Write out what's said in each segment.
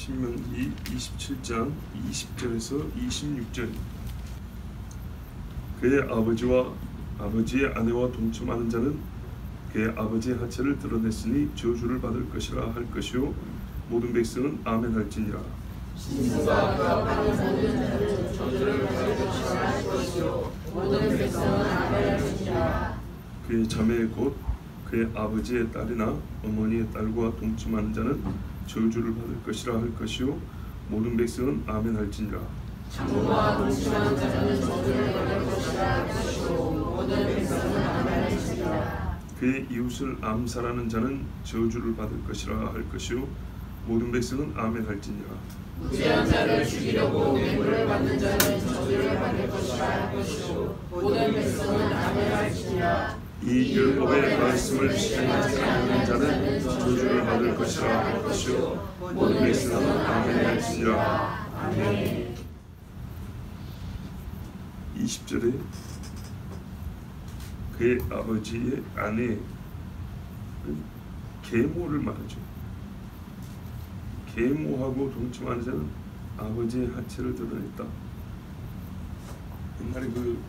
신명기 27장 20절에서 26절. 그의 아버지와 아버지의 아내와 동침하는 자는 그의 아버지의 하체를 드러냈으니 저주를 받을 것이라 할 것이요 모든 백성은 아멘 할지니라. 신부가 교합하는 모든 자는 저주를 받을 것이라 할 것이요 모든 백성은 아멘 할지니라. 그의 자매 곧 그의 아버지의 딸이나 어머니의 딸과 동침하는 자는 저주를 받을 것이라 할 것이요 모든 백성은 아멘 할지니라. 장모와 동침하는 자는 저주를 받을 것이라 할 것이요 모든 백성은 아멘 할지니라. 그의 이웃을 암살하는 자는 저주를 받을 것이라 할 것이요 모든 백성은 아멘 할지니라. 무죄한 자를 죽이려고 뇌물을 받는 자는 저주를 받을 것이라 할 것이요 모든 백성은 아멘 할지니라. 이 율법의 말씀을 실행하지 않는 자는 저주를 받을 것이라 할 것이요 모든 백성은 아멘 할지니라. 아멘. 20절에 그의 아버지의 아내 계모를 말하죠. 계모하고 동침하는 자는 아버지의 하체를 드러냈다. 옛날에 그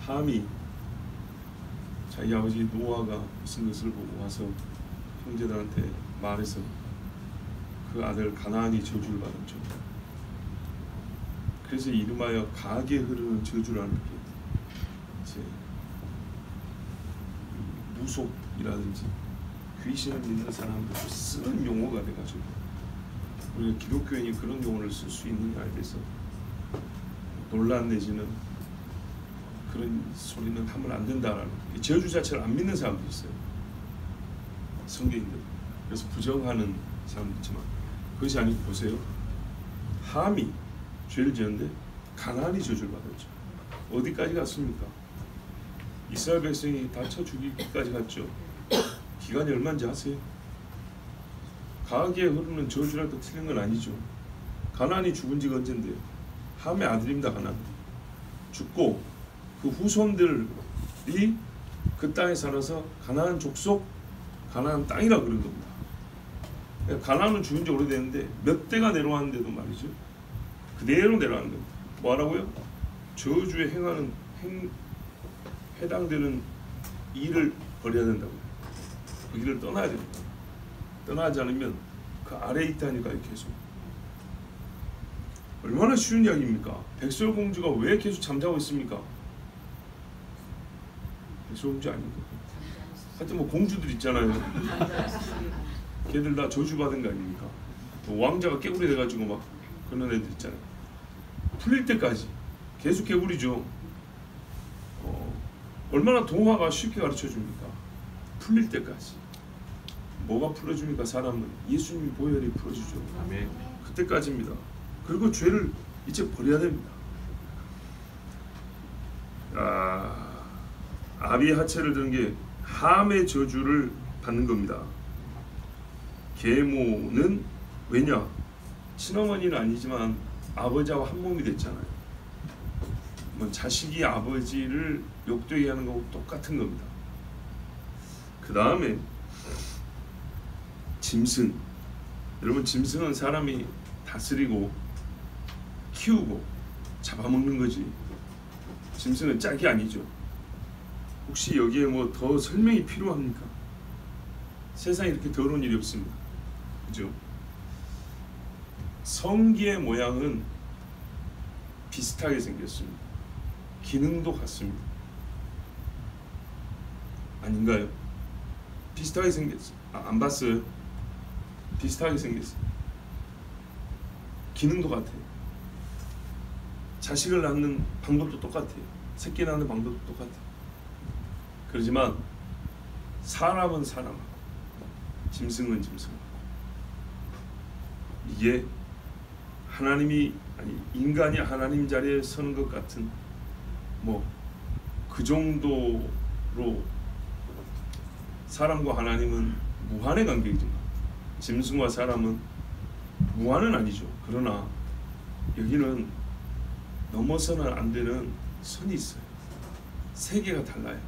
함이 자기 아버지 노아가 무슨 것을 보고 와서 형제들한테 말해서 그 아들 가나안이 저주를 받았죠. 그래서 이름하여 가게 흐르는 저주라는 게 이제 무속이라든지 귀신을 믿는 사람들 쓰는 용어가 돼가지고 우리가 기독교인이 그런 용어를 쓸 수 있느냐에 대해서 논란 내지는 그런 소리는 하면 안 된다라는 저주 자체를 안 믿는 사람도 있어요. 성경인들. 그래서 부정하는 사람도 있지만 그것이 아니고 보세요. 함이 죄를 지었는데 가나안이 저주를 받았죠. 어디까지 갔습니까? 이스라엘 백성이 다 쳐 죽이기까지 갔죠. 기간이 얼마인지 아세요? 가게 흐르는 저주라도 틀린 건 아니죠. 가나안이 죽은 지가 언젠데요? 함의 아들입니다. 가나안 죽고 그 후손들이 그 땅에 살아서 가나안 족속, 가나안 땅이라 그런 겁니다. 가나안은 죽은 지 오래됐는데 몇 대가 내려왔는데도 말이죠. 그대로 내려가는 겁니다. 뭐라고요? 저주에 해당되는 일을 벌여야 된다고요. 그 길을 떠나야 됩니다. 떠나지 않으면 그 아래에 있다니까요. 계속. 얼마나 쉬운 이야기입니까? 백설공주가 왜 계속 잠자고 있습니까? 백설공주 아닌가? 하여튼 뭐 공주들 있잖아요. 걔들 다 저주받은 거 아닙니까? 또 왕자가 깨구리 돼가지고 막 그런 애들 있잖아요. 풀릴 때까지 계속 깨구리죠. 얼마나 동화가 쉽게 가르쳐줍니까? 풀릴 때까지. 뭐가 풀어줍니까? 사람은 예수님이 보혈이 풀어주죠. 아멘. 그때까지입니다. 그리고 죄를 이제 버려야 됩니다. 아비의 하체를 드는 게 함의 저주를 받는 겁니다. 계모는 왜냐? 친어머니는 아니지만 아버지와 한 몸이 됐잖아요. 뭐 자식이 아버지를 욕되게 하는 거하고 똑같은 겁니다. 그 다음에 짐승. 여러분, 짐승은 사람이 다스리고 키우고 잡아먹는 거지. 짐승은 짝이 아니죠. 혹시 여기에 뭐 더 설명이 필요합니까? 세상에 이렇게 더러운 일이 없습니다. 그죠? 성기의 모양은 비슷하게 생겼습니다. 기능도 같습니다. 아닌가요? 비슷하게 생겼어요. 안 봤어요? 비슷하게 생겼어요. 기능도 같아요. 자식을 낳는 방법도 똑같아요. 새끼 낳는 방법도 똑같아요. 그렇지만 사람은 사람하고 짐승은 짐승하고 이게 하나님이 인간이 하나님 자리에 서는 것 같은 뭐 그 정도로 사람과 하나님은 무한의 관계이지만 짐승과 사람은 무한은 아니죠. 그러나 여기는 넘어서는 안 되는 선이 있어요. 세계가 달라요.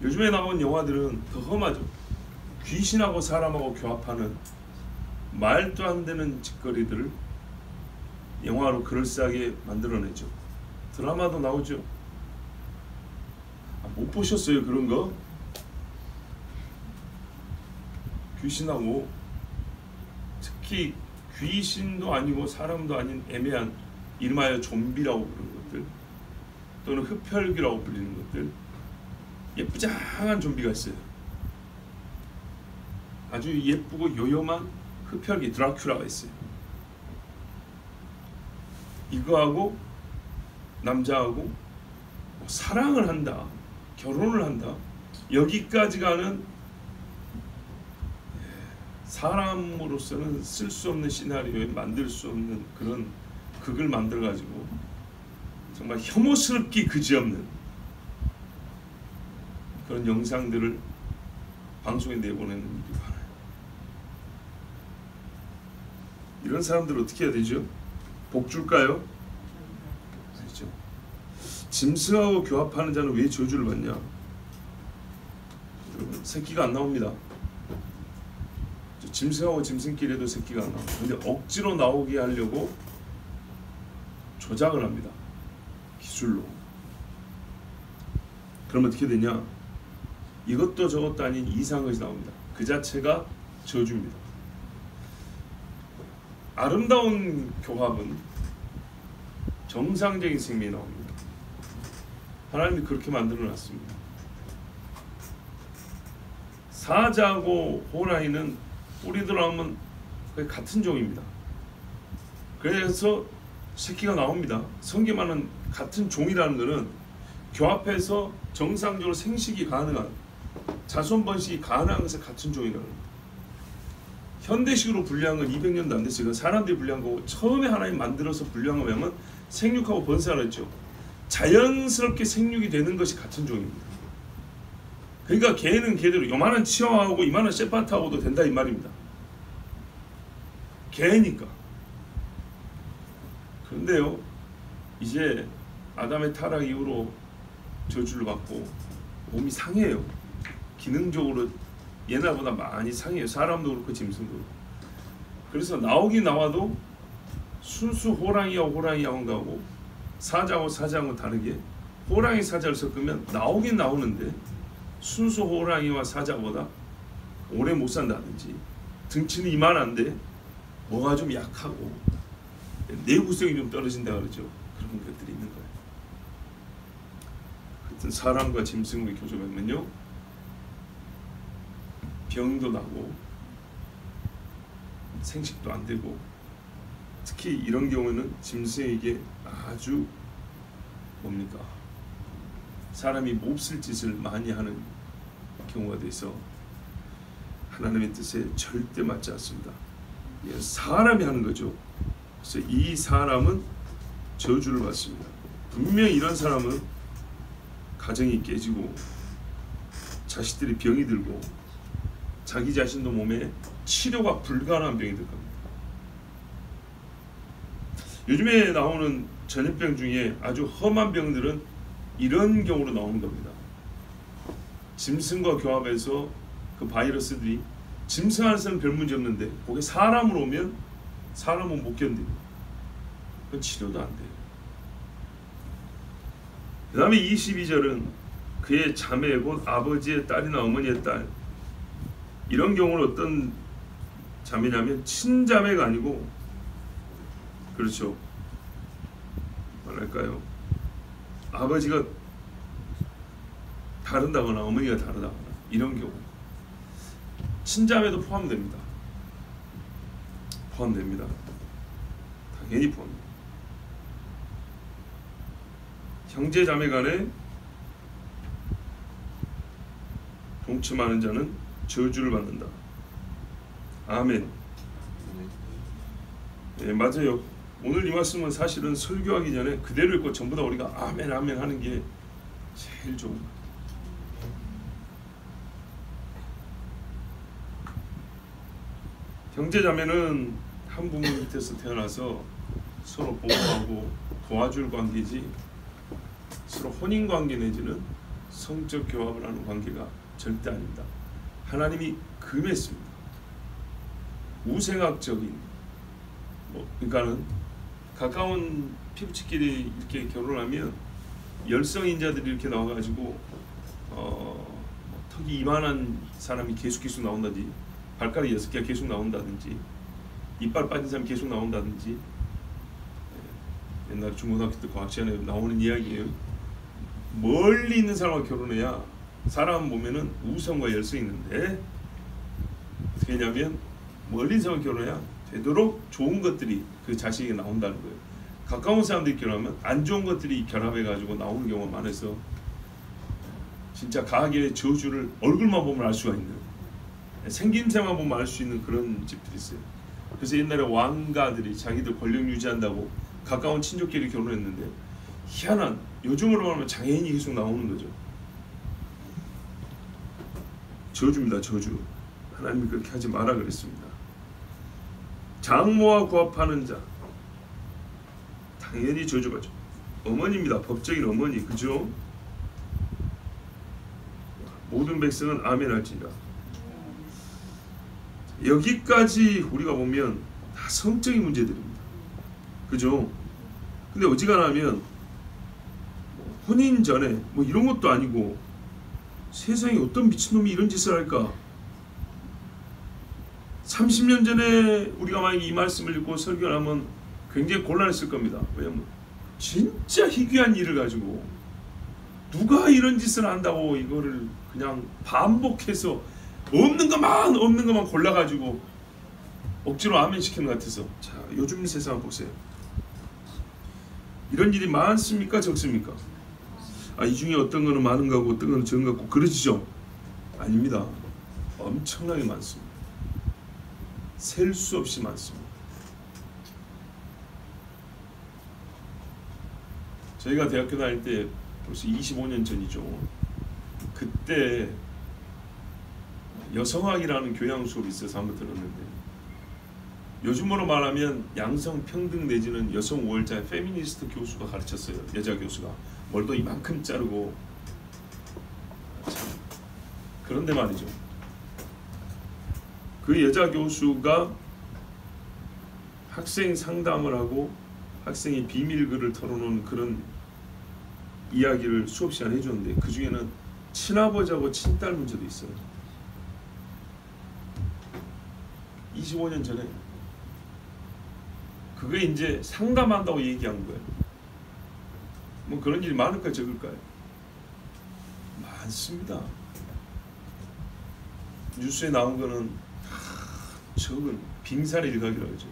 요즘에 나온 영화들은 더 험하죠. 귀신하고 사람하고 교합하는 말도 안 되는 짓거리들을 영화로 그럴싸하게 만들어내죠. 드라마도 나오죠. 못 보셨어요 그런 거? 귀신하고, 특히 귀신도 아니고 사람도 아닌 애매한 이름하여 좀비라고 부르는 것들, 또는 흡혈귀라고 불리는 것들, 예쁘장한 좀비가 있어요. 아주 예쁘고 요염한 흡혈귀 드라큘라가 있어요. 이거하고 남자하고 사랑을 한다, 결혼을 한다, 여기까지 가는 사람으로서는 쓸 수 없는 시나리오에 만들 수 없는 그런 극을 만들어 가지고 정말 혐오스럽기 그지없는 그런 영상들을 방송에 내보내는 일이 많아요. 이런 사람들 어떻게 해야 되죠? 복 줄까요? 그렇죠. 짐승하고 교합하는 자는 왜 저주를 받냐? 여러분, 새끼가 안 나옵니다. 짐승하고 짐승끼리도 새끼가 안 나와요. 근데 억지로 나오게 하려고 조작을 합니다. 기술로. 그럼 어떻게 되냐? 이것도 저것도 아닌 이상한 것이 나옵니다. 그 자체가 저주입니다. 아름다운 교합은 정상적인 생명이 나옵니다. 하나님이 그렇게 만들어 놨습니다. 사자하고 호랑이는 뿌리들어 하면 거의 같은 종입니다. 그래서 새끼가 나옵니다. 성경만은 같은 종이라는 것은 교합해서 정상적으로 생식이 가능한, 자손 번식이 가능한 것에 같은 종이라는 겁니다. 현대식으로 분리한 건 200년도 안 됐어요. 사람들이 분리한 거고, 처음에 하나님 만들어서 분리한 거면 생육하고 번성을 했죠. 자연스럽게 생육이 되는 것이 같은 종입니다. 그러니까 개는 개대로 요만한 치와하고 이만한 셰파트하고도 된다 이 말입니다. 개니까. 그런데요, 이제 아담의 타락 이후로 저주를 받고 몸이 상해요. 기능적으로 옛날보다 많이 상해요. 사람도 그렇고 짐승도 그렇고. 그래서 나오긴 나와도 순수 호랑이하고 호랑이하고 사자하고 사자하고 다르게 호랑이 사자를 섞으면 나오긴 나오는데 순수 호랑이와 사자보다 오래 못 산다든지, 등치는 이만한데 뭐가 좀 약하고 내구성이 좀 떨어진다 그러죠. 그런 것들이 있는 거예요. 하여튼 사람과 짐승의 교접하면요, 병도 나고 생식도 안 되고, 특히 이런 경우는 짐승에게 아주 뭡니까? 사람이 몹쓸 짓을 많이 하는 경우가 돼서 하나님의 뜻에 절대 맞지 않습니다. 사람이 하는 거죠. 그래서 이 사람은 저주를 받습니다. 분명히 이런 사람은 가정이 깨지고 자식들이 병이 들고 자기 자신도 몸에 치료가 불가능한 병이 들 겁니다. 요즘에 나오는 전염병 중에 아주 험한 병들은 이런 경우로 나오는 겁니다. 짐승과 교합해서 그 바이러스들이 짐승 안에서는 별 문제 없는데 그게 사람으로 오면 사람은 못 견디고 그건 치료도 안 돼요. 그 다음에 22절은 그의 자매 곧 아버지의 딸이나 어머니의 딸, 이런 경우는 어떤 자매냐면 친자매가 아니고, 그렇죠, 뭐랄까요, 아버지가 다르다거나 어머니가 다르다거나 이런 경우, 친자매도 포함됩니다. 포함됩니다. 당연히 포함됩니다. 형제 자매 간에 동침하는 자는 저주를 받는다. 아멘. 네, 맞아요. 오늘 이 말씀은 사실은 설교하기 전에 그대로 읽고 전부 다 우리가 아멘 아멘 하는 게 제일 좋은 거예요. 형제자매는 한 부모 밑에서 태어나서 서로 보호하고 도와줄 관계지, 서로 혼인관계 내지는 성적 교합을 하는 관계가 절대 아닙니다. 하나님이 금했습니다. 우생학적인 그러니까는 가까운 피부치끼리 이렇게 결혼하면 열성인자들이 이렇게 나와가지고 턱이 이만한 사람이 계속 나온다든지, 발가락이 6개가 계속 나온다든지, 이빨 빠진 사람이 계속 나온다든지, 옛날에 중고등학교 때 과학 시간에 나오는 이야기예요. 멀리 있는 사람과 결혼해야 사람 보면은 우성과 열성이 있는데, 어떻게 했냐면 멀리 있는 사람과 결혼해야 되도록 좋은 것들이 그 자식에게 나온다는 거예요. 가까운 사람들이 결혼하면 안 좋은 것들이 결합해가지고 나오는 경우가 많아서 진짜 가게의 저주를 얼굴만 보면 알 수가 있는, 생김새만 보면 알 수 있는 그런 집들이 있어요. 그래서 옛날에 왕가들이 자기들 권력 유지한다고 가까운 친족끼리 결혼했는데, 희한한, 요즘으로 말하면 장애인이 계속 나오는 거죠. 저주입니다. 저주. 하나님이 그렇게 하지 마라 그랬습니다. 장모와 구합하는 자, 당연히 저주받죠. 어머니입니다. 법적인 어머니, 그죠? 모든 백성은 아멘 할지니라. 여기까지 우리가 보면 다 성적인 문제들입니다. 그죠? 근데 어지간하면 혼인 전에 이런 것도 아니고 세상에 어떤 미친놈이 이런 짓을 할까? 30년 전에 우리가 만약에 이 말씀을 읽고 설교를 하면 굉장히 곤란했을 겁니다. 왜냐면 진짜 희귀한 일을 가지고 누가 이런 짓을 한다고 이거를 그냥 반복해서 없는 것만 골라가지고 억지로 아멘 시키는 것 같아서. 자, 요즘 세상 보세요. 이런 일이 많습니까? 적습니까? 이 중에 어떤 거는 많은 거고 어떤 거는 적은 거 같고 그러시죠? 아닙니다. 엄청나게 많습니다. 셀 수 없이 많습니다. 저희가 대학교 다닐 때 벌써 25년 전이죠. 그때 여성학이라는 교양 수업이 있어서 한번 들었는데, 요즘으로 말하면 양성평등 내지는 여성 우월자 페미니스트 교수가 가르쳤어요. 여자 교수가 머리도 이만큼 자르고. 그런데 말이죠, 그 여자 교수가 학생 상담을 하고 학생이 비밀글을 털어놓은 그런 이야기를 수업 시간에 해줬는데, 그 중에는 친아버지하고 친딸 문제도 있어요. 25년 전에. 그게 이제 상담한다고 얘기한 거예요. 뭐 그런 일이 많을까 적을까요? 많습니다. 뉴스에 나온 거는 적은 빙산의 일각이라고 하죠.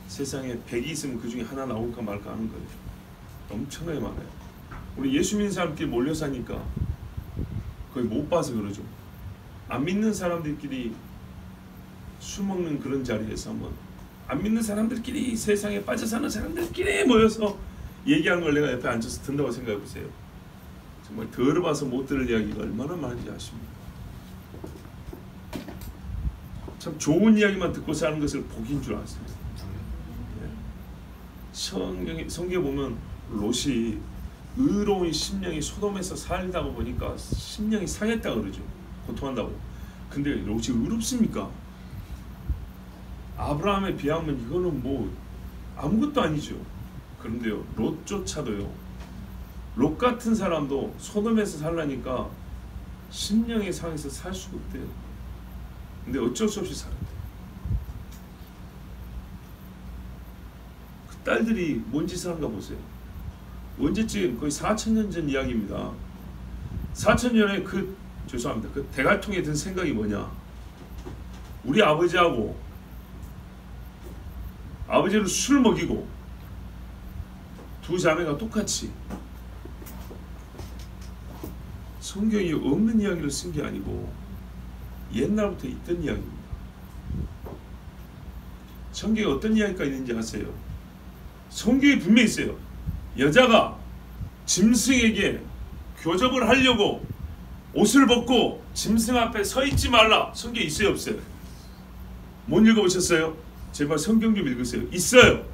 세상에 100이 있으면 그 중에 하나 나올까 말까 하는 거예요. 엄청나게 많아요. 우리 예수 믿는 사람끼리 몰려 사니까 거의 못 봐서 그러죠. 안 믿는 사람들끼리 술 먹는 그런 자리에서 한번, 안 믿는 사람들끼리, 세상에 빠져 사는 사람들끼리 모여서 얘기하는 걸 내가 옆에 앉아서 듣는다고 생각해 보세요. 정말 들어봐서 못 들을 이야기가 얼마나 많은지 아십니까? 참 좋은 이야기만 듣고 사는 것을 복인 줄 아세요. 성경에 보면 롯이 의로운 심령이 소돔에서 살다가 보니까 심령이 상했다 그러죠. 고통한다고. 근데 롯이 의롭습니까? 아브라함에 비하면 이거는 뭐 아무것도 아니죠. 그런데요, 롯조차도요, 롯 같은 사람도 소돔에서 살라니까 심령의 상에서 살 수가 없대요. 근데 어쩔 수 없이 살았대요. 그 딸들이 뭔 짓을 한가 보세요. 언제쯤, 거의 4,000년 전 이야기입니다. 4,000년에 그 대갈통에 든 생각이 뭐냐? 우리 아버지하고 아버지를 술 먹이고 두 자매가 똑같이, 성경이 없는 이야기를 쓴 게 아니고 옛날부터 있던 이야기입니다. 성경에 어떤 이야기가 있는지 아세요? 성경에 분명히 있어요. 여자가 짐승에게 교접을 하려고 옷을 벗고 짐승 앞에 서 있지 말라. 성경에 있어요, 없어요? 못 읽어보셨어요? 제발 성경 좀 읽으세요. 있어요.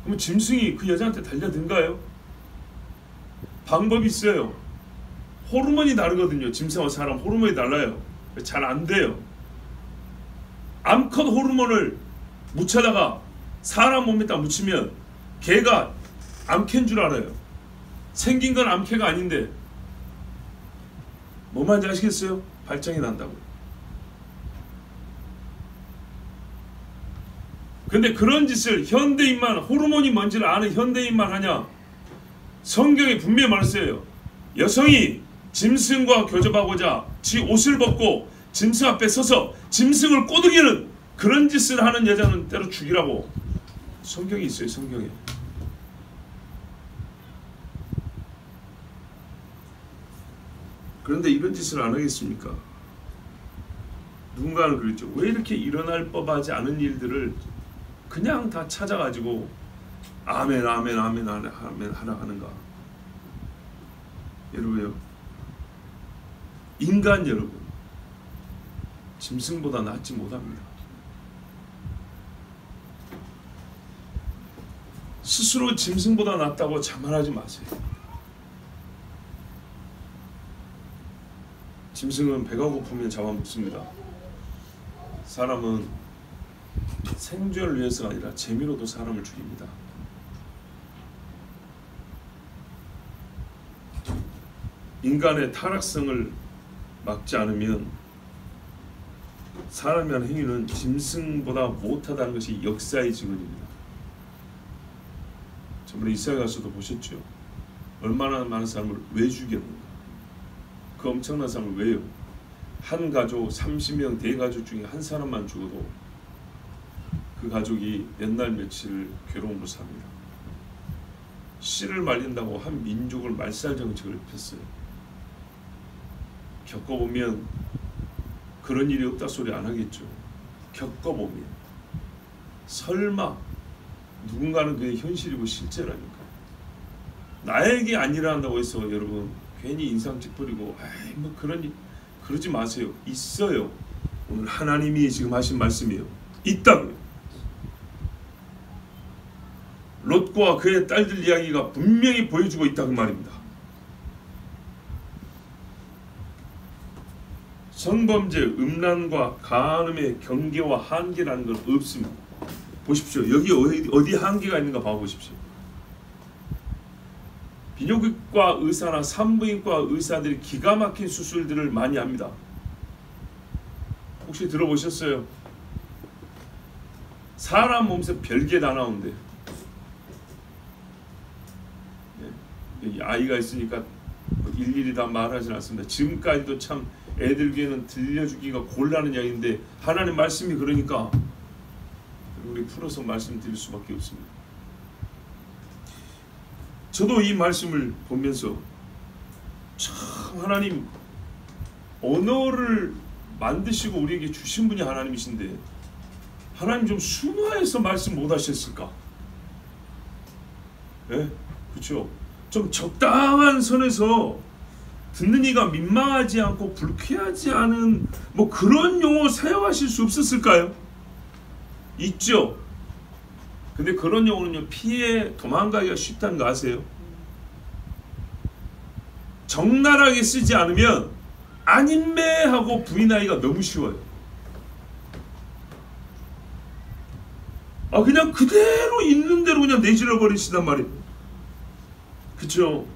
그럼 짐승이 그 여자한테 달려든가요? 방법이 있어요. 호르몬이 다르거든요. 짐승과 사람 호르몬이 달라요. 잘 안 돼요. 암컷 호르몬을 묻혀다가 사람 몸에다 묻히면 걔가 암캐인 줄 알아요. 생긴 건 암캐가 아닌데 뭐 말인지 아시겠어요? 발정이 난다고요. 근데 그런 짓을 현대인만, 호르몬이 뭔지를 아는 현대인만 하냐? 성경에 분명히 말했어요. 여성이 짐승과 교접하고자 지 옷을 벗고 짐승 앞에 서서 짐승을 꼬드기는 그런 짓을 하는 여자는 때로 죽이라고 성경이 있어요. 성경에. 그런데 이런 짓을 안 하겠습니까? 누군가는 그랬죠. 왜 이렇게 일어날 법하지 않은 일들을 그냥 다 찾아가지고 아멘 아멘 아멘 아멘 하라 하는가? 여러분요, 인간 여러분, 짐승보다 낫지 못합니다. 스스로 짐승보다 낫다고 자만하지 마세요. 짐승은 배가 고프면 잡아먹습니다. 사람은 생존을 위해서가 아니라 재미로도 사람을 죽입니다. 인간의 타락성을 막지 않으면 사람이 하는 행위는 짐승보다 못하다는 것이 역사의 증언입니다. 저번에 이사야서도 보셨죠. 얼마나 많은 사람을 왜 죽였는가. 그 엄청난 사람을 왜요? 한 가족 30명 대가족 중에 한 사람만 죽어도 그 가족이 몇 날 며칠 괴로움을 삽니다. 씨를 말린다고 한 민족을 말살 정책을 폈어요. 겪어보면 그런 일이 없다 소리 안 하겠죠. 겪어보면 설마 누군가는 그게 현실이고 실제라니까. 나에게 안 일어난다고 해서 여러분 괜히 인상 찌푸리고 뭐 그러지 마세요. 있어요. 오늘 하나님이 지금 하신 말씀이에요. 있다고요. 롯과 그의 딸들 이야기가 분명히 보여주고 있다 그 말입니다. 성범죄, 음란과 간음의 경계와 한계라는 건 없습니다. 보십시오. 여기 어디 한계가 있는가 봐보십시오. 비뇨기과 의사나 산부인과 의사들이 기가 막힌 수술들을 많이 합니다. 혹시 들어보셨어요? 사람 몸에서 별게 다 나온대. 아이가 있으니까 일일이 다 말하진 않습니다. 지금까지도 참 애들 귀에는 들려주기가 곤란한 이야기인데 하나님 말씀이 그러니까 우리 풀어서 말씀드릴 수밖에 없습니다. 저도 이 말씀을 보면서 참 하나님 언어를 만드시고 우리에게 주신 분이 하나님이신데 하나님 좀 순화해서 말씀 못 하셨을까? 예? 그렇죠? 좀 적당한 선에서 듣는 이가 민망하지 않고 불쾌하지 않은 뭐 그런 용어 사용하실 수 없었을까요? 있죠. 근데 그런 용어는요 피해 도망가기가 쉽다는 거 아세요? 적나라하게 쓰지 않으면 아님매 하고 부인하기가 너무 쉬워요. 그냥 그대로 있는 대로 그냥 내질러 버리시단 말이에요. 그렇죠?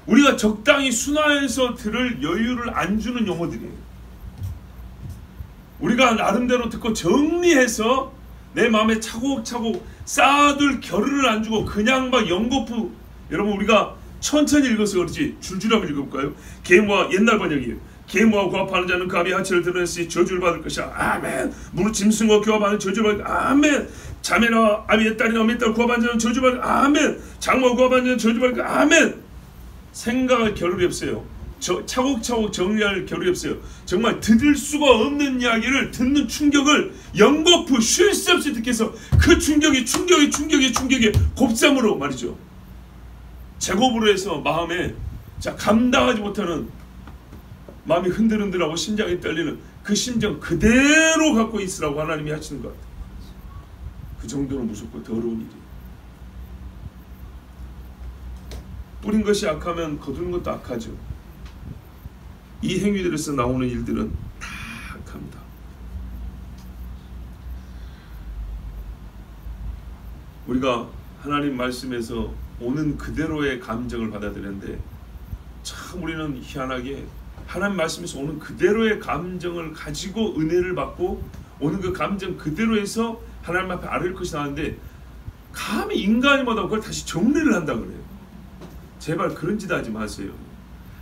우리가 적당히 순화해서 들을 여유를 안 주는 용어들이에요. 우리가 나름대로 듣고 정리해서 내 마음에 차곡차곡 쌓아둘 겨를을 안 주고 그냥 막 연거푸. 여러분 우리가 천천히 읽어서 그렇지 줄줄 한번 읽어볼까요? 계모와 옛날 번역이에요. 계모와 고합하는 자는 감히 하체를 드러냈으니 저주를 받을 것이야. 아멘. 무릇 짐승과 교합하는 저주를 받을 것이야. 아멘. 자매나 아비의 딸이나 어미의 딸 고합하는 자는 저주를 받을 것이야. 아멘. 장모와 고합하는 자는 저주를 받을 것이야. 아멘. 생각할 겨를이 없어요. 차곡차곡 정리할 겨를이 없어요. 정말 들을 수가 없는 이야기를 듣는 충격을 연거푸 쉴 새 없이 듣게 해서 그 충격이 곱삼으로 말이죠. 제곱으로 해서 마음에 감당하지 못하는 마음이 흔들흔들하고 심장이 떨리는 그 심정 그대로 갖고 있으라고 하나님이 하시는 것 같아요. 그 정도로 무섭고 더러운 일이에요. 뿌린 것이 악하면 거두는 것도 악하죠. 이 행위들에서 나오는 일들은 다 악합니다. 우리가 하나님 말씀에서 오는 그대로의 감정을 받아들이는데 참 우리는 희한하게 하나님 말씀에서 오는 그대로의 감정을 가지고 은혜를 받고 오는 그 감정 그대로에서 하나님 앞에 아뢰을 것이 나는데 감히 인간이 뭐다 그걸 다시 정리를 한다 그래요. 제발 그런 짓 하지 마세요.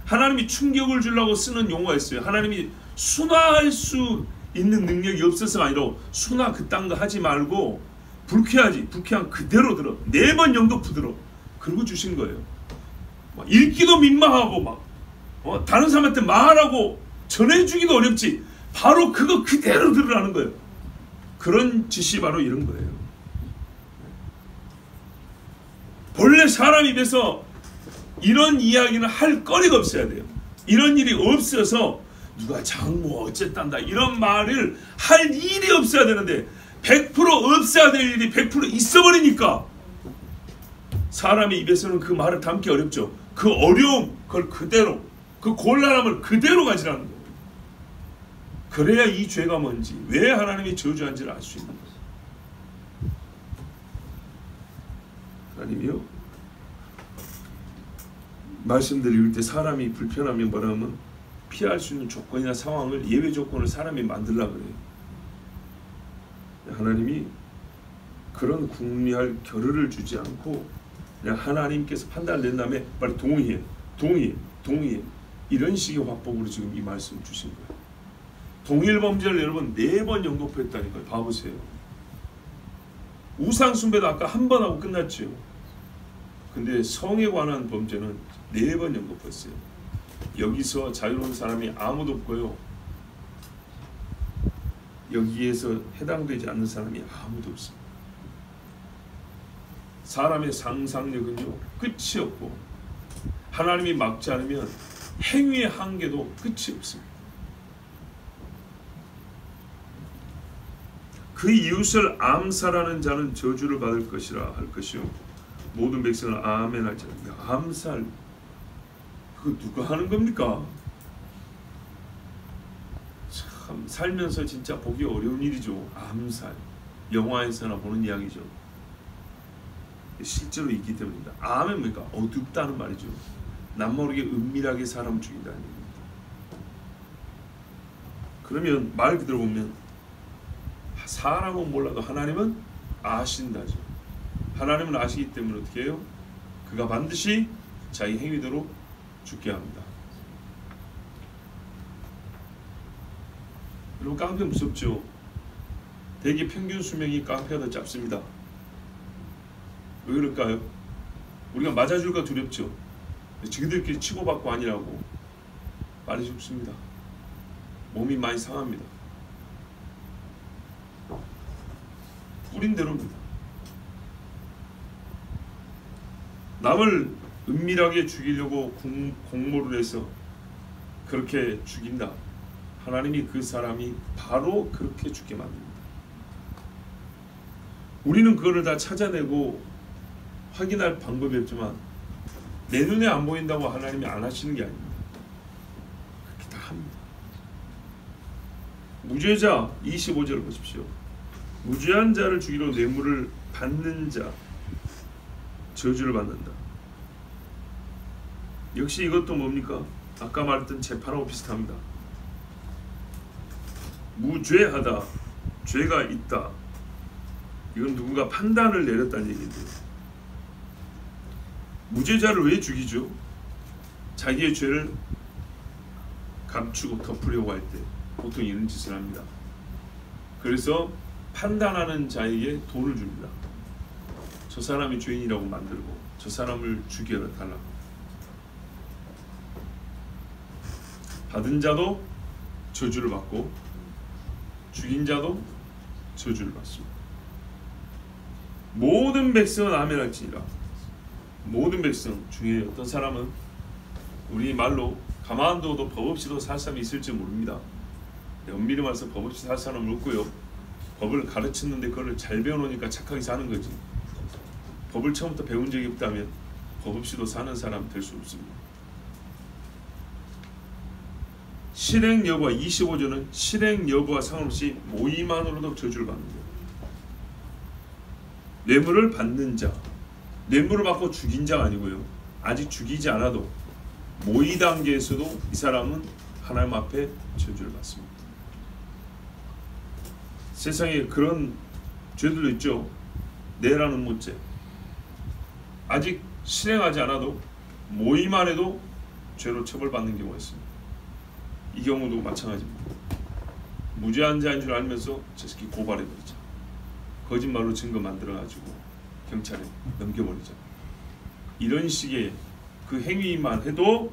하나님이 충격을 주려고 쓰는 용어가 있어요. 하나님이 순화할 수 있는 능력이 없어서가 아니라 순화 그딴 거 하지 말고 불쾌한 그대로 들어. 4번 영도프 들어. 그러고 주신 거예요. 막 읽기도 민망하고 막 다른 사람한테 말하고 전해주기도 어렵지. 바로 그거 그대로 들으라는 거예요. 그런 짓이 바로 이런 거예요. 본래 사람 입에서 이런 이야기는 할 거리가 없어야 돼요. 이런 일이 없어서 누가 장모 어쨌단다 이런 말을 할 일이 없어야 되는데 100% 없어야 될 일이 100% 있어버리니까 사람의 입에서는 그 말을 담기 어렵죠. 그 어려움 그걸 그대로 그 곤란함을 그대로 가지라는 거예요. 그래야 이 죄가 뭔지 왜 하나님이 저주한지를 알 수 있는 거예요. 하나님이요 말씀들 읽을 때 사람이 불편하면 뭐라 하면 피할 수 있는 조건이나 상황을 예외 조건을 사람이 만들려고 그래요. 하나님이 그런 궁리할 겨를을 주지 않고 그냥 하나님께서 판단을 낸 다음에 빨리 동의해 이런 식의 화법으로 지금 이 말씀을 주신 거예요. 동일 범죄를 여러분 4번 영도했다니까요. 봐보세요. 우상 숭배도 아까 한 번 하고 끝났죠. 근데 성에 관한 범죄는 4번 영도했어요. 여기서 자유로운 사람이 아무도 없고요. 여기에서 해당되지 않는 사람이 아무도 없습니다. 사람의 상상력은요 끝이 없고 하나님이 막지 않으면 행위의 한계도 끝이 없습니다. 그 이웃을 암살하는 자는 저주를 받을 것이라 할 것이요 모든 백성은 아멘 할지어다. 암살 그거 누가 하는 겁니까? 참 살면서 진짜 보기 어려운 일이죠. 암살 영화에서나 보는 이야기죠. 실제로 있기 때문입니다. 암은 뭡니까? 어둡다는 말이죠. 남모르게 은밀하게 사람을 죽인다는 얘기입니다. 그러면 말 그대로 보면 사람은 몰라도 하나님은 아신다죠. 하나님은 아시기 때문에 어떻게 해요? 그가 반드시 자기 행위대로 죽게 합니다. 여러분 깡패 무섭죠? 대개 평균 수명이 깡패가 더 짧습니다. 왜 그럴까요? 우리가 맞아줄까 두렵죠. 지그들끼리 치고받고 아니라고 빨리 죽습니다. 몸이 많이 상합니다. 뿌린 대로입니다. 남을 은밀하게 죽이려고 공모를 해서 그렇게 죽인다. 하나님이 그 사람이 바로 그렇게 죽게 만듭니다. 우리는 그거를 다 찾아내고 확인할 방법이 없지만 내 눈에 안 보인다고 하나님이 안 하시는 게 아닙니다. 그렇게 다 합니다. 무죄자 25절을 보십시오. 무죄한 자를 죽이러 뇌물을 받는 자 저주를 받는다. 역시 이것도 뭡니까? 아까 말했던 재판하고 비슷합니다. 무죄하다, 죄가 있다. 이건 누군가 판단을 내렸다는 얘기인데요. 무죄자를 왜 죽이죠? 자기의 죄를 감추고 덮으려고 할 때 보통 이런 짓을 합니다. 그래서 판단하는 자에게 돈을 줍니다. 저 사람이 죄인이라고 만들고 저 사람을 죽여달라고. 받은 자도 저주를 받고 죽인 자도 저주를 받습니다. 모든 백성은 아멘 할지니라. 모든 백성 중에 어떤 사람은 우리 말로 가만 둬도 법 없이도 살 사람이 있을지 모릅니다. 엄밀히 말해서 법 없이 살 사람은 없고요. 법을 가르쳤는데 그걸 잘 배워놓으니까 착하게 사는 거지. 법을 처음부터 배운 적이 없다면 법 없이도 사는 사람 될 수 없습니다. 실행 여부와 25조는 실행 여부와 상관없이 모의만으로도 저주를 받는 거예요. 뇌물을 받는 자, 뇌물을 받고 죽인 자가 아니고요. 아직 죽이지 않아도 모의 단계에서도 이 사람은 하나님 앞에 저주를 받습니다. 세상에 그런 죄들도 있죠. 내라는 못죄. 아직 실행하지 않아도 모의만 해도 죄로 처벌받는 경우가 있습니다. 이 경우도 마찬가지입니다. 무죄한 자인 줄 알면서 저 새끼 고발해버리자. 거짓말로 증거 만들어가지고 경찰에 넘겨버리자. 이런 식의 그 행위만 해도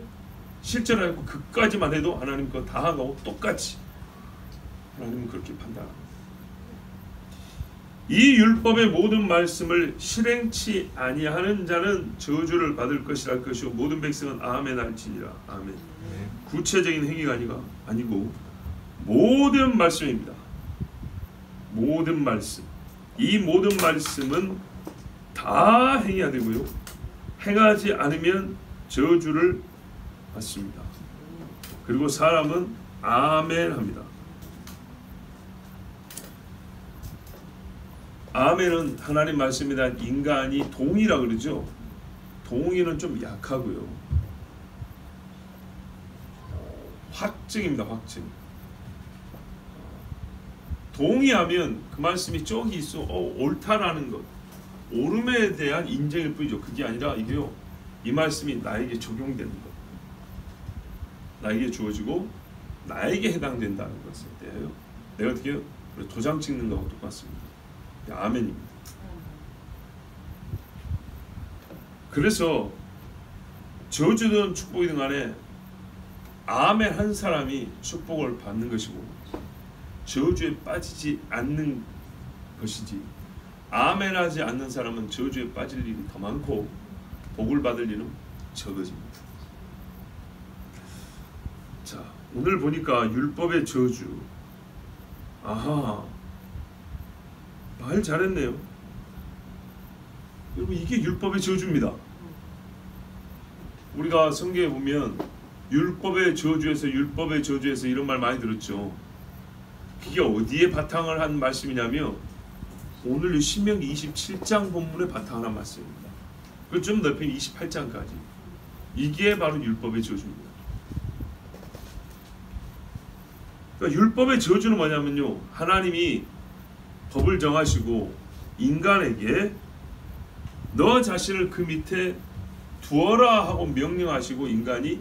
실제로 그까지만 해도 하나님 거 다 하고 똑같이 하나님은 그렇게 판단합니다. 이 율법의 모든 말씀을 실행치 아니하는 자는 저주를 받을 것이랄 것이요 모든 백성은 아멘 할지니라. 아멘. 구체적인 행위가 아니고 모든 말씀입니다. 모든 말씀. 이 모든 말씀은 다 행해야 되고요. 행하지 않으면 저주를 받습니다. 그리고 사람은 아멘 합니다. 아멘은 하나님 말씀에 대한 인간이 동의라 그러죠. 동의는 좀 약하고요. 확증입니다. 확증. 동의하면 그 말씀이 저기 있어 옳다라는 것, 옳음에 대한 인정일 뿐이죠. 그게 아니라 이게요, 이 말씀이 나에게 적용되는 것, 나에게 주어지고 나에게 해당된다는 것을 때예요. 내가 어떻게 도장 찍는 거하고 똑같습니다. 아멘입니다. 그래서 저주든 축복이든 간에 아멘 한 사람이 축복을 받는 것이고 저주에 빠지지 않는 것이지, 아멘 하지 않는 사람은 저주에 빠질 일이 더 많고 복을 받을 일은 적어집니다. 자, 오늘 보니까 율법의 저주. 아하, 말 잘했네요. 여러분, 이게 율법의 저주입니다. 우리가 성경에 보면 율법의 저주에서 이런 말 많이 들었죠. 그게 어디에 바탕을 한 말씀이냐면 오늘 신명기 27장 본문에 바탕을 한 말씀입니다. 그 좀 넓힌 28장까지. 이게 바로 율법의 저주입니다. 그러니까 율법의 저주는 뭐냐면요, 하나님이 법을 정하시고 인간에게 너 자신을 그 밑에 두어라 하고 명령하시고 인간이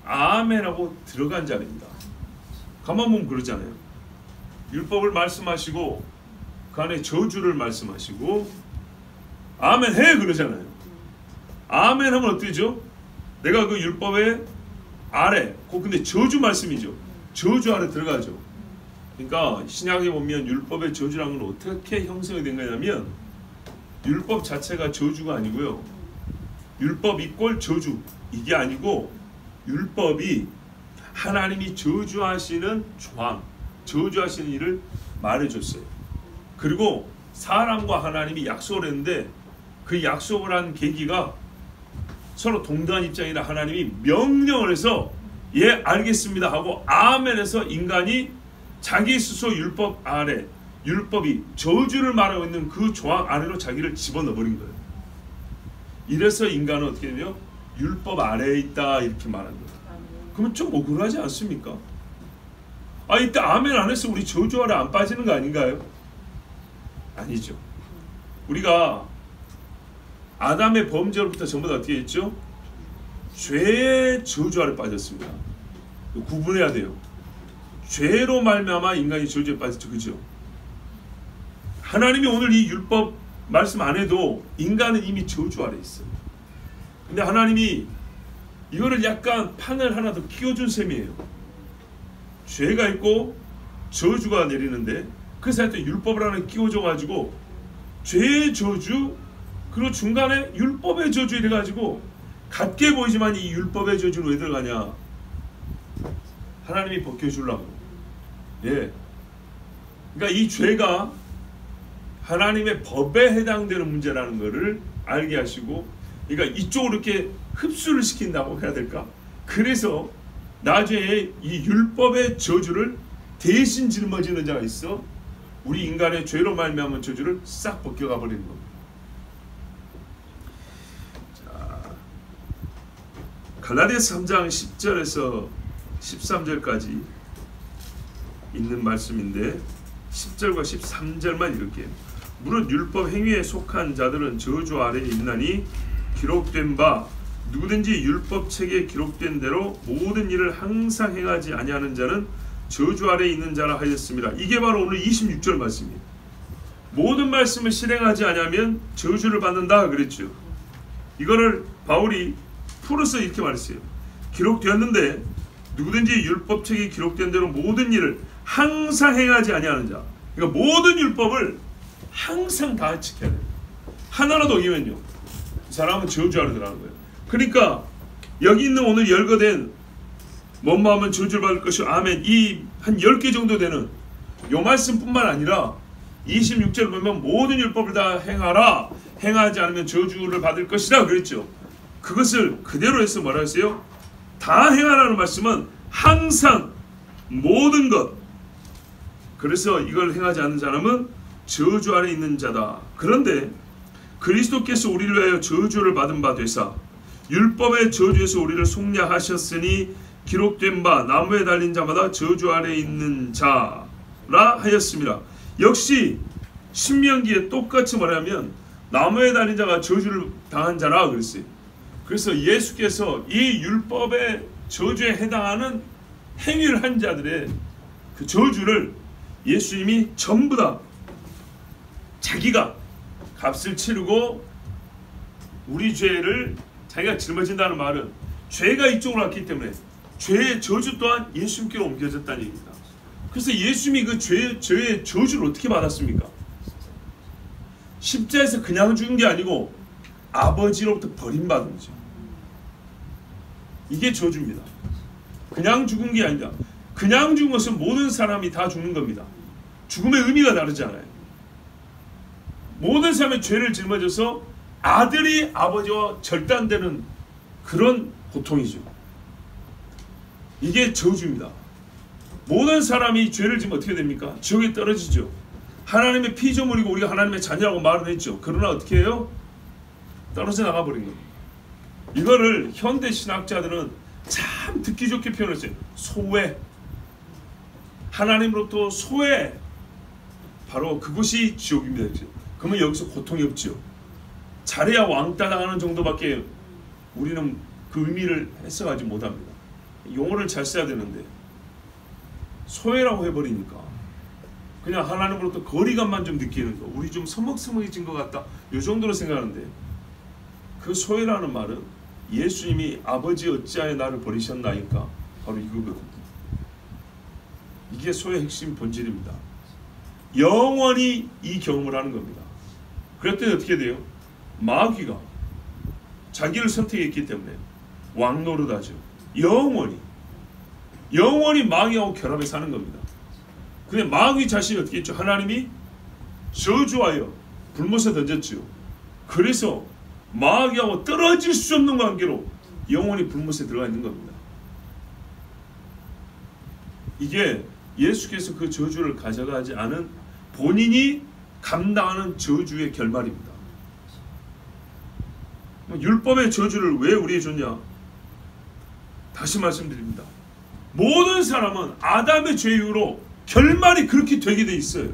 아멘하고 들어간 자리입니다. 가만 보면 그러잖아요. 율법을 말씀하시고 그 안에 저주를 말씀하시고 아멘 해 그러잖아요. 아멘 하면 어떻게죠? 내가 그 율법의 아래, 근데 저주 말씀이죠. 저주 아래 들어가죠. 그러니까 신약에 보면 율법의 저주라는 건 어떻게 형성이 된 거냐면 율법 자체가 저주가 아니고요. 율법 이꼴 저주, 이게 아니고 율법이 하나님이 저주하시는 조항, 저주하시는 일을 말해줬어요. 그리고 사람과 하나님이 약속을 했는데 그 약속을 한 계기가 서로 동등한 입장이라 하나님이 명령을 해서 예 알겠습니다 하고 아멘해서 인간이 자기 스스로 율법 아래, 율법이 저주를 말하고 있는 그 조항 아래로 자기를 집어넣어버린 거예요. 이래서 인간은 어떻게 되냐? 율법 아래에 있다 이렇게 말하는 거예요. 그러면 좀 억울하지 않습니까? 아, 이때 아멘 안 해서 우리 저주 아래 안 빠지는 거 아닌가요? 아니죠. 우리가 아담의 범죄로부터 전부 다 어떻게 했죠? 죄의 저주 아래 빠졌습니다. 구분해야 돼요. 죄로 말미암아 인간이 저주에 빠졌죠. 그죠? 하나님이 오늘 이 율법 말씀 안 해도 인간은 이미 저주 아래 있어요. 근데 하나님이 이거를 약간 판을 하나 더 끼워준 셈이에요. 죄가 있고 저주가 내리는데 그 사이에 또 율법을 하나 끼워줘가지고 죄의 저주 그리고 중간에 율법의 저주 이래가지고 같게 보이지만 이 율법의 저주는 왜 들어가냐? 하나님이 벗겨주려고. 예. 그러니까 이 죄가 하나님의 법에 해당되는 문제라는 것을 알게 하시고, 그러니까 이쪽으로 이렇게 흡수를 시킨다고 해야 될까? 그래서 나중에 이 율법의 저주를 대신 짊어지는 자가 있어 우리 인간의 죄로 말미암은 저주를 싹 벗겨가 버리는 겁니다. 자, 갈라디아서 3장 10절에서 13절까지 있는 말씀인데 10절과 13절만 읽을게요. 무릇 율법 행위에 속한 자들은 저주 아래에 있나니 기록된 바 누구든지 율법 책에 기록된 대로 모든 일을 항상 행하지 아니하는 자는 저주 아래에 있는 자라 하였습니다. 이게 바로 오늘 26절 말씀입니다. 모든 말씀을 실행하지 아니하면 저주를 받는다 그랬죠. 이거를 바울이 풀어서 이렇게 말했어요. 기록되었는데 누구든지 율법 책에 기록된 대로 모든 일을 항상 행하지 아니하는 자. 그러니까 모든 율법을 항상 다 지켜야 돼요. 하나라도 어기면요 그 사람은 저주 아래 들어가는 거예요. 그러니까 여기 있는 오늘 열거된 뭐뭐 하면 저주를 받을 것이요 아멘 이 한 10개 정도 되는 요 말씀뿐만 아니라 26절 보면 모든 율법을 다 행하라 행하지 않으면 저주를 받을 것이라 그랬죠. 그것을 그대로 해서 뭐라 했어요? 다 행하라는 말씀은 항상 모든 것. 그래서 이걸 행하지 않는 사람은 저주 아래 있는 자다. 그런데 그리스도께서 우리를 위하여 저주를 받은 바 되사 율법의 저주에서 우리를 속량하셨으니 기록된 바 나무에 달린 자마다 저주 아래 있는 자라 하였습니다. 역시 신명기에 똑같이 말하면 나무에 달린 자가 저주를 당한 자라 그랬어요. 그래서 예수께서 이 율법의 저주에 해당하는 행위를 한 자들의 그 저주를 예수님이 전부 다 자기가 값을 치르고 우리 죄를 자기가 짊어진다는 말은 죄가 이쪽으로 왔기 때문에 죄의 저주 또한 예수님께로 옮겨졌다는 얘기입니다. 그래서 예수님이 그 죄의 저주를 어떻게 받았습니까? 십자에서 그냥 죽은 게 아니고 아버지로부터 버림받은 거죠. 이게 저주입니다. 그냥 죽은 게 아니라 그냥 죽은 것은 모든 사람이 다 죽는 겁니다. 죽음의 의미가 다르지 않아요. 모든 사람의 죄를 짊어져서 아들이 아버지와 절단되는 그런 고통이죠. 이게 저주입니다. 모든 사람이 죄를 지면 어떻게 됩니까? 지옥에 떨어지죠. 하나님의 피조물이고 우리가 하나님의 자녀라고 말을 했죠. 그러나 어떻게 해요? 떨어져 나가버린 겁니다. 이거를 현대 신학자들은 참 듣기 좋게 표현했어요. 소외. 하나님으로부터 소외. 바로 그것이 지옥입니다. 그러면 여기서 고통이 없죠. 잘해야 왕따 당하는 정도밖에 우리는 그 의미를 해석하지 못합니다. 용어를 잘 써야 되는데 소외라고 해버리니까 그냥 하나님으로부터 거리감만 좀 느끼는 거, 우리 좀 서먹서먹해진 것 같다 이 정도로 생각하는데 그 소외라는 말은 예수님이 아버지 어찌하여 나를 버리셨나이까 바로 이거거든요. 이게 소외의 핵심 본질입니다. 영원히 이 경험을 하는 겁니다. 그랬더니 어떻게 돼요? 마귀가 자기를 선택했기 때문에 왕노릇하죠. 영원히 마귀하고 결합해 사는 겁니다. 근데 마귀 자신이 어떻게 했죠? 하나님이 저주하여 불못에 던졌죠. 그래서 마귀하고 떨어질 수 없는 관계로 영원히 불못에 들어가 있는 겁니다. 이게 예수께서 그 저주를 가져가지 않은 본인이 감당하는 저주의 결말입니다. 율법의 저주를 왜 우리에게 줬냐? 다시 말씀드립니다. 모든 사람은 아담의 죄 이후로 결말이 그렇게 되게 돼 있어요.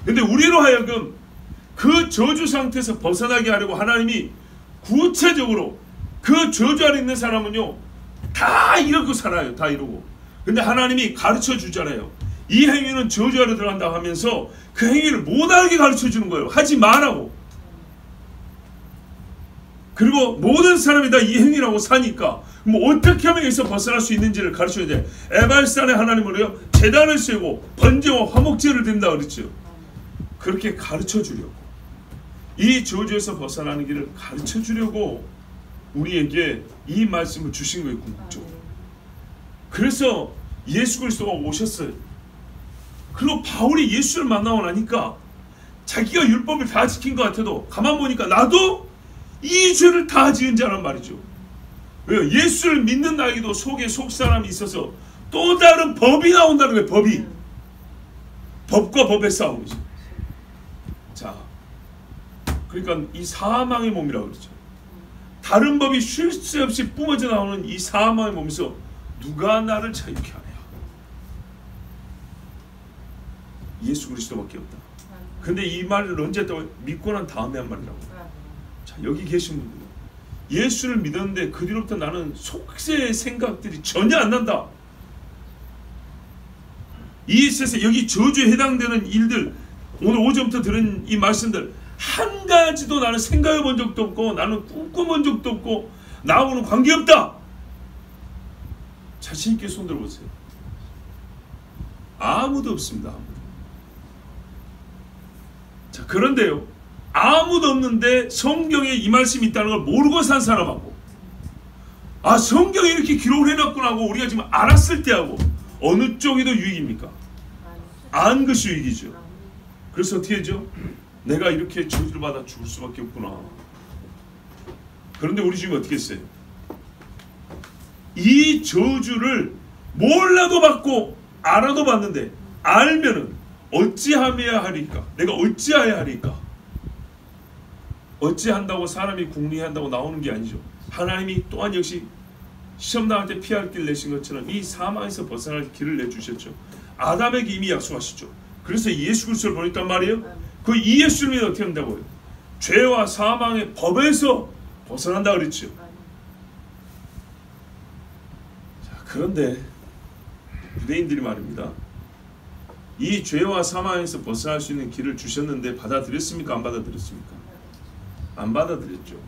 근데 우리로 하여금 그 저주 상태에서 벗어나게 하려고 하나님이 구체적으로 그 저주 아래 있는 사람은요 다 이러고 살아요. 다 이러고. 근데 하나님이 가르쳐 주잖아요. 이 행위는 저주 아래 들어간다고 하면서 그 행위를 못하게 가르쳐 주는 거예요. 하지 말라고. 그리고 모든 사람이 다 이 행위라고 사니까 뭐 어떻게 하면 여기서 벗어날 수 있는지를 가르쳐야 돼. 에발산의 하나님으로요 제단을 세우고 번제와 화목제를 드린다 그랬죠. 그렇게 가르쳐 주려고 이 저주에서 벗어나는 길을 가르쳐 주려고 우리에게 이 말씀을 주신 거예요. 궁극적으로. 그래서 예수 그리스도가 오셨어요. 그리고 바울이 예수를 만나고 나니까 자기가 율법을 다 지킨 것 같아도 가만 보니까 나도 이 죄를 다 지은 자란 말이죠. 왜요? 예수를 믿는 나에게도 속에 속사람이 있어서 또 다른 법이 나온다는 거예요. 법이. 법과 법의 싸움이죠. 자, 그러니까 이 사망의 몸이라고 그러죠. 다른 법이 쉴 새 없이 뿜어져 나오는 이 사망의 몸에서 누가 나를 자유케 하냐? 예수 그리스도밖에 없다. 근데 이 말을 언제 또 믿고 난 다음에 한 말이라고. 자, 여기 계신 분들 예수를 믿었는데 그 뒤로부터 나는 속세의 생각들이 전혀 안 난다. 이 세상 여기 저주에 해당되는 일들, 오늘 오전부터 들은 이 말씀들 한 가지도 나는 생각해 본 적도 없고 나는 꿈꿔본 적도 없고 나하고는 관계없다. 자신 있게 손 들어보세요. 아무도 없습니다. 아무도. 자, 그런데요, 아무도 없는데 성경에 이 말씀이 있다는 걸 모르고 산 사람하고, 아, 성경에 이렇게 기록을 해놨구나 하고 우리가 지금 알았을 때하고 어느 쪽이 더 유익입니까? 안 것이 유익이죠. 그래서 어떻게 하죠? 내가 이렇게 저주를 받아 죽을 수밖에 없구나. 그런데 우리 지금 어떻게 했어요? 이 저주를 몰라도 받고 알아도 받는데 알면은 어찌하여야 하리까? 내가 어찌하여야 하리까? 어찌한다고 사람이 궁리한다고 나오는 게 아니죠. 하나님이 또한 역시 시험 당할 때 피할 길을 내신 것처럼 이 사망에서 벗어날 길을 내주셨죠. 아담에게 이미 약속하시죠. 그래서 예수 그리스도를 보냈단 말이에요. 그 이 예수를 믿어 어떻게 한다고요? 죄와 사망의 법에서 벗어난다 그랬죠. 자, 그런데 유대인들이 말입니다. 이 죄와 사망에서 벗어날 수 있는 길을 주셨는데 받아들였습니까? 안 받아들였습니까? 안 받아들였죠.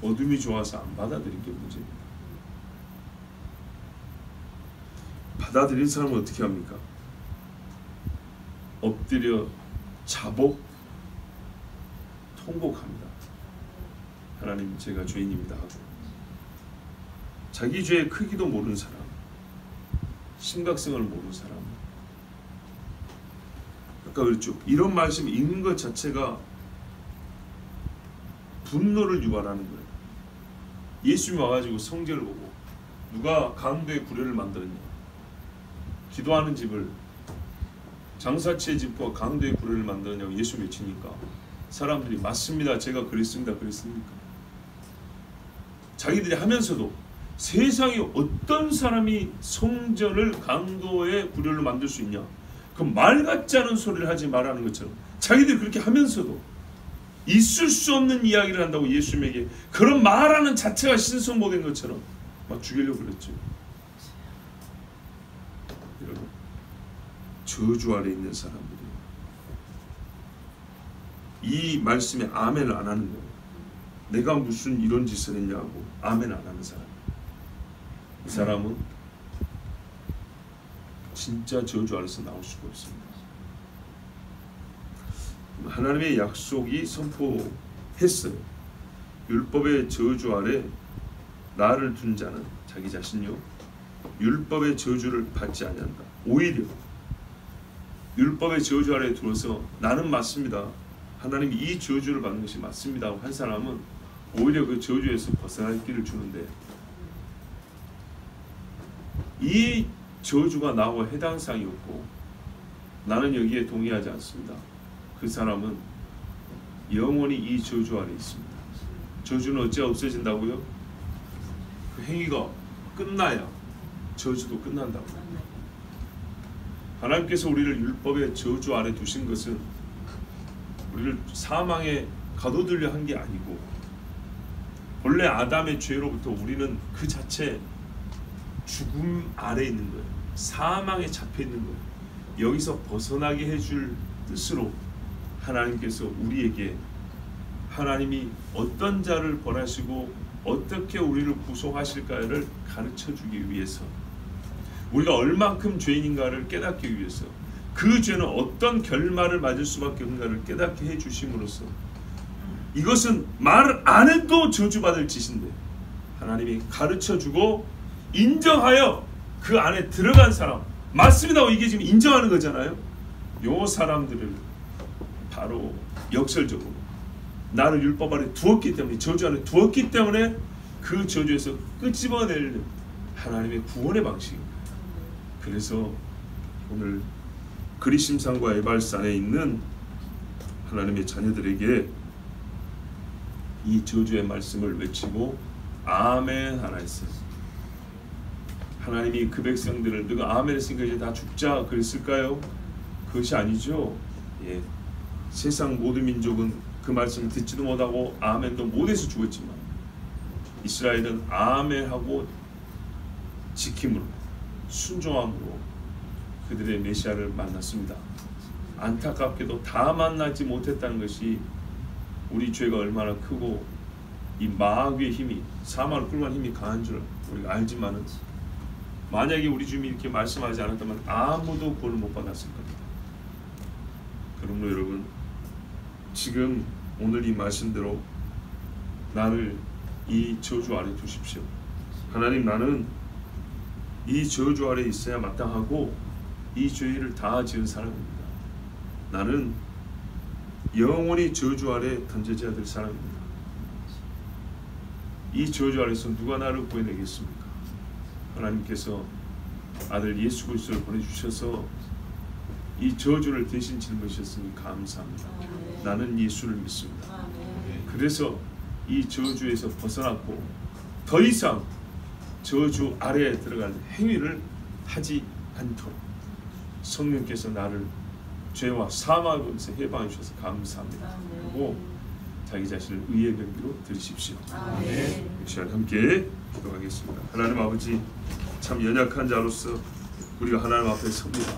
어둠이 좋아서 안 받아들인 게 문제입니다. 받아들인 사람은 어떻게 합니까? 엎드려 자복, 통곡합니다. 하나님, 제가 죄인입니다 하고 자기 죄의 크기도 모르는 사람, 심각성을 모르는 사람, 아까 그랬죠. 이런 말씀 읽는 것 자체가 분노를 유발하는 거예요. 예수님이 와가지고 성전을 보고 누가 강도의 구례를 만들었냐? 기도하는 집을, 장사치의 집과 강도의 구례를 만들었냐고 예수 외치니까 사람들이 맞습니다, 제가 그랬습니다, 그랬습니까? 자기들이 하면서도 세상에 어떤 사람이 성전을 강도의 구례를 만들 수 있냐? 그 말 같지 않은 소리를 하지 말라는 것처럼 자기들이 그렇게 하면서도 있을 수 없는 이야기를 한다고 예수님에게 그런 말하는 자체가 신성모된 것처럼 막 죽이려고 그랬죠. 여러분, 저주 아래 있는 사람들이 이 말씀에 아멘을 안 하는 거예요. 내가 무슨 이런 짓을 했냐고 아멘 안 하는 사람, 이 사람은 진짜 저주 아래서 나올 수가 없습니다. 하나님의 약속이 선포했어요. 율법의 저주 아래 나를 둔 자는 자기 자신요 율법의 저주를 받지 아니한다. 오히려 율법의 저주 아래 들어서 나는 맞습니다, 하나님이 이 저주를 받는 것이 맞습니다 하고 한 사람은 오히려 그 저주에서 벗어날 길을 주는데, 이 저주가 나와 해당 사항이었고 나는 여기에 동의하지 않습니다. 그 사람은 영원히 이 저주 아래 있습니다. 저주는 어찌 없어진다고요? 그 행위가 끝나야 저주도 끝난다고. 하나님께서 우리를 율법의 저주 아래 두신 것은 우리를 사망에 가둬들려 한 게 아니고, 본래 아담의 죄로부터 우리는 그 자체 죽음 아래 있는 거예요. 사망에 잡혀 있는 거예요. 여기서 벗어나게 해줄 뜻으로 하나님께서 우리에게 하나님이 어떤 자를 벌하시고 어떻게 우리를 구속하실까를 가르쳐주기 위해서, 우리가 얼만큼 죄인인가를 깨닫기 위해서, 그 죄는 어떤 결말을 맞을 수밖에 없는가를 깨닫게 해주심으로써, 이것은 말 안 해도 저주받을 짓인데 하나님이 가르쳐주고 인정하여 그 안에 들어간 사람, 맞습니다, 이게 지금 인정하는 거잖아요. 요 사람들을 바로 역설적으로 나를 율법 아래 두었기 때문에, 저주 안에 두었기 때문에 그 저주에서 끄집어낼 하나님의 구원의 방식입니다. 그래서 오늘 그리심산과 에발산에 있는 하나님의 자녀들에게 이 저주의 말씀을 외치고 아멘 하나 했어요. 하나님이 그 백성들을 누가 아멘 했으니까 이제 다 죽자 그랬을까요? 그것이 아니죠. 예. 세상 모든 민족은 그 말씀을 듣지도 못하고 아멘도 못해서 죽었지만 이스라엘은 아멘하고 지킴으로, 순종함으로 그들의 메시아를 만났습니다. 안타깝게도 다 만나지 못했다는 것이 우리 죄가 얼마나 크고 이 마귀의 힘이, 사망을 끌고 가는 힘이 강한 줄 우리가 알지만은, 만약에 우리 주님이 이렇게 말씀하지 않았다면 아무도 구원을 못 받았을 겁니다. 그러므로 여러분, 지금 오늘 이 말씀대로 나를 이 저주 아래 두십시오. 하나님, 나는 이 저주 아래 있어야 마땅하고 이 죄를 다 지은 사람입니다. 나는 영원히 저주 아래 던져져야 될 사람입니다. 이 저주 아래서 누가 나를 구해내겠습니까? 하나님께서 아들 예수 그리스도를 보내주셔서 이 저주를 대신 짊으셨으니 감사합니다. 나는 예수를 믿습니다. 그래서 이 저주에서 벗어났고 더 이상 저주 아래에 들어갈 행위를 하지 않도록 성령께서 나를 죄와 사망에서 해방해 주셔서 감사합니다. 그리고 자기 자신을 의의 병기로 들으십시오. 이 시간 함께 기도하겠습니다. 하나님 아버지, 참 연약한 자로서 우리가 하나님 앞에 섭니다.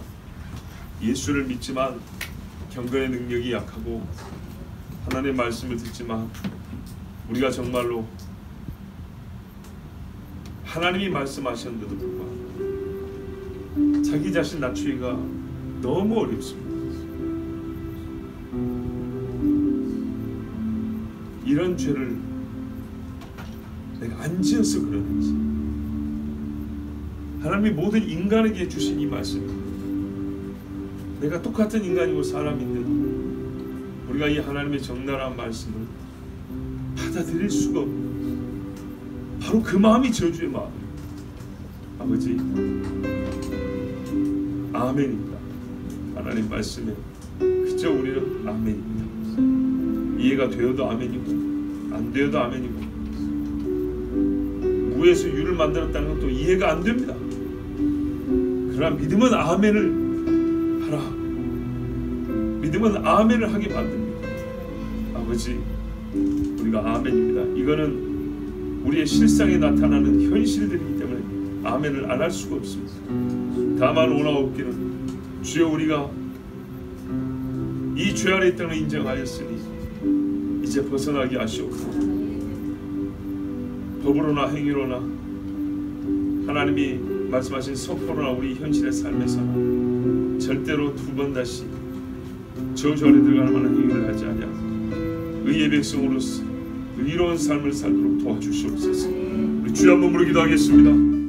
예수를 믿지만 경건의 능력이 약하고 하나님의 말씀을 듣지만 우리가 정말로 하나님이 말씀하셨는데도 불구하고 자기 자신 낮추기가 너무 어렵습니다. 이런 죄를 내가 안 지어서 그러는지, 하나님이 모든 인간에게 주신 이 말씀입니다. 내가 똑같은 인간이고 사람인데도 우리가 이 하나님의 적나라한 말씀을 받아들일 수가 없는, 바로 그 마음이 저주의 마음입니다. 아버지, 아멘입니다. 하나님 말씀에 그저 우리는 아멘입니다. 이해가 되어도 아멘이고 안 되어도 아멘이고, 무에서 유를 만들었다는 것도 이해가 안 됩니다. 그러나 믿음은 아멘을 하라. 믿음은 아멘을 하게 만듭니다. 아버지, 우리가 아멘입니다. 이거는 우리의 실상에 나타나는 현실들이기 때문에 아멘을 안 할 수가 없습니다. 다만 오나옵기는 주여, 우리가 이 죄 아래 있다는 걸 인정하였으니 이제 벗어나게 하시옵소서. 법으로나 행위로나 하나님이 말씀하신 선포로나 우리 현실의 삶에서는 절대로 두 번 다시 저주 아래 들어갈 만한 행위를 하지 아니하고 의의 백성으로서 의로운 삶을 살도록 도와주시옵소서. 우리 주여 한번 부르기도 하겠습니다.